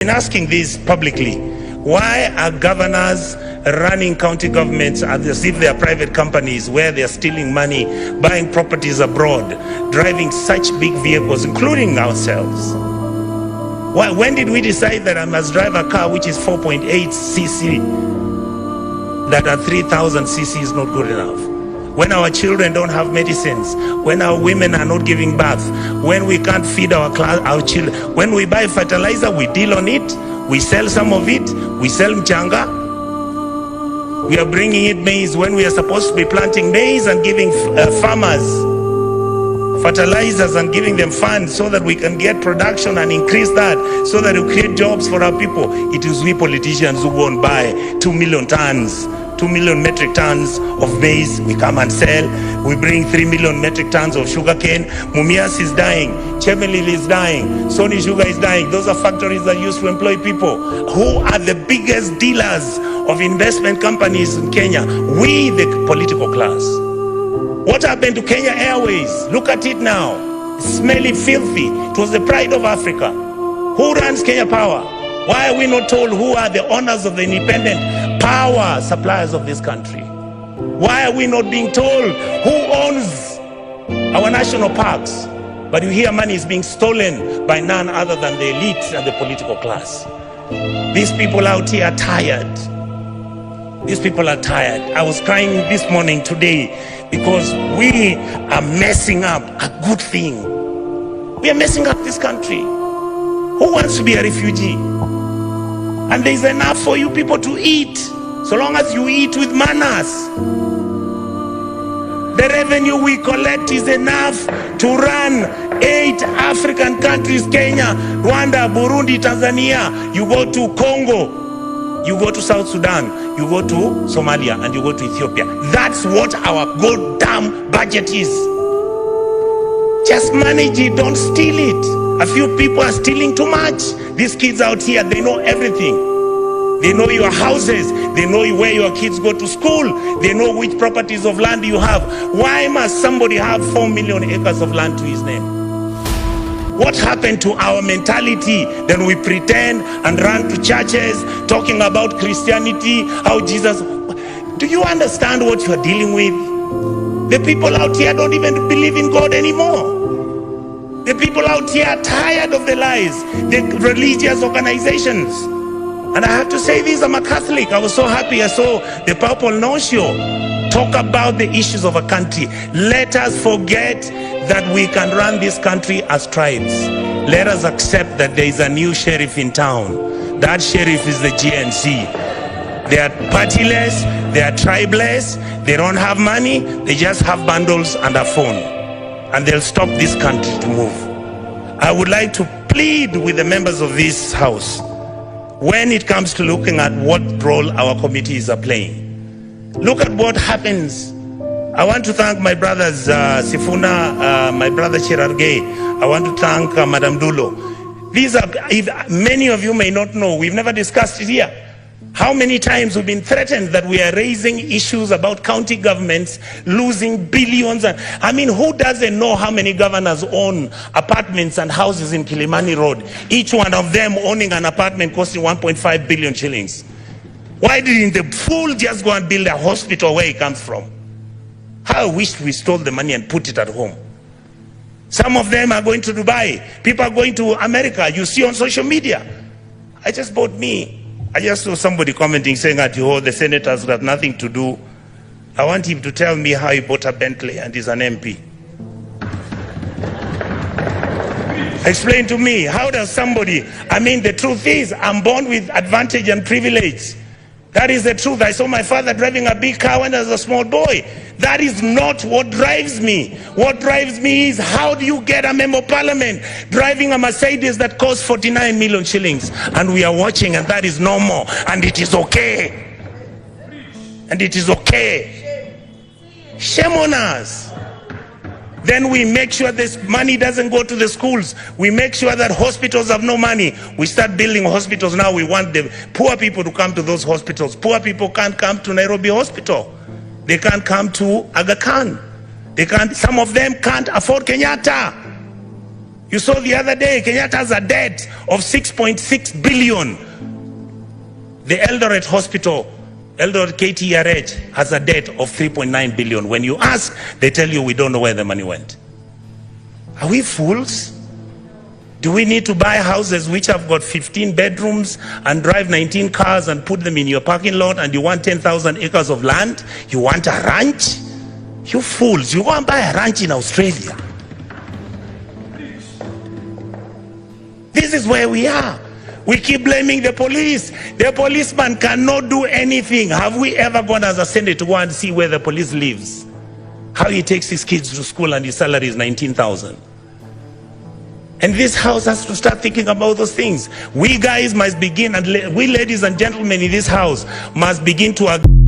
been asking this publicly. Why are governors running county governments as if they are private companies where they are stealing money, buying properties abroad, driving such big vehicles, including ourselves? Why, when did we decide that I must drive a car which is 4.8 cc, that at 3,000 cc is not good enough? When our children don't have medicines, when our women are not giving birth, when we can't feed our children, when we buy fertilizer, we deal on it, we sell some of it, we sell mchanga. We are bringing in maize when we are supposed to be planting maize and giving farmers fertilizers and giving them funds so that we can get production and increase that, so that we create jobs for our people. It is we politicians who won't buy 2 million metric tons of maize. We come and sell. We bring 3 million metric tons of sugarcane. Mumias is dying. Chemelil is dying. Sony Sugar is dying. Those are factories that used to employ people. Who are the biggest dealers of investment companies in Kenya? We, the political class. What happened to Kenya Airways? Look at it now. Smelly, filthy. It was the pride of Africa. Who runs Kenya Power? Why are we not told who are the owners of the independent power suppliers of this country? Why are we not being told who owns our national parks? But you hear money is being stolen by none other than the elite and the political class. These people out here are tired. These people are tired. I was crying this morning today because we are messing up a good thing. We are messing up this country. Who wants to be a refugee? And there is enough for you people to eat, so long as you eat with manners. The revenue we collect is enough to run 8 African countries: Kenya, Rwanda, Burundi, Tanzania. You go to Congo, you go to South Sudan, you go to Somalia, and you go to Ethiopia. That's what our goddamn budget is. Just manage it, don't steal it. A few people are stealing too much. These kids out here, they know everything. They know your houses. They know where your kids go to school. They know which properties of land you have. Why must somebody have 4 million acres of land to his name? What happened to our mentality? Then we pretend and run to churches talking about Christianity, how Jesus... Do you understand what you are dealing with? The people out here don't even believe in God anymore. The people out here are tired of the lies, the religious organizations. And I have to say this, I'm a Catholic. I was so happy I saw the Papal Nuncio talk about the issues of a country. Let us forget that we can run this country as tribes. Let us accept that there is a new sheriff in town. That sheriff is the GNC. They are partyless, they are tribeless, they don't have money, they just have bundles and a phone. And they'll stop this country to move. I would like to plead with the members of this house, when it comes to looking at what role our committees are playing, look at what happens. I want to thank my brothers Sifuna, my brother Cherargei. I want to thank Madam Dulo. These are, many of you may not know, we've never discussed it here. How many times we've been threatened that we are raising issues about county governments losing billions. I mean, who doesn't know how many governors own apartments and houses in Kilimani Road? Each one of them owning an apartment costing 1.5 billion shillings. Why didn't the fool just go and build a hospital where he comes from? How I wish we stole the money and put it at home. Some of them are going to Dubai. People are going to America. You see on social media. I just saw somebody commenting saying that the senators have nothing to do. I want him to tell me how he bought a Bentley and is an MP. Explain to me, how does somebody, the truth is, I'm born with advantage and privilege. That is the truth. I saw my father driving a big car when I was a small boy. That is not what drives me. What drives me is, how do you get a member of parliament driving a Mercedes that costs 49 million shillings? And we are watching, and that is normal. And it is okay. And it is okay. Shame on us. Then we make sure this money doesn't go to the schools. We make sure that hospitals have no money. We start building hospitals now. We want the poor people to come to those hospitals. Poor people can't come to Nairobi Hospital. They can't come to Aga Khan. Some of them can't afford Kenyatta. You saw the other day, Kenyatta has a debt of 6.6 billion. The Eldoret Hospital, Eldoret KTRH, has a debt of 3.9 billion. When you ask, they tell you we don't know where the money went. Are we fools? Do we need to buy houses which have got 15 bedrooms and drive 19 cars and put them in your parking lot, and you want 10,000 acres of land? You want a ranch? You fools, you go and buy a ranch in Australia. This is where we are. We keep blaming the police. The policeman cannot do anything. Have we ever gone as a Senate to go and see where the police lives? How he takes his kids to school and his salary is 19,000. And this house has to start thinking about those things. We guys must begin, and we ladies and gentlemen in this house must begin to agree.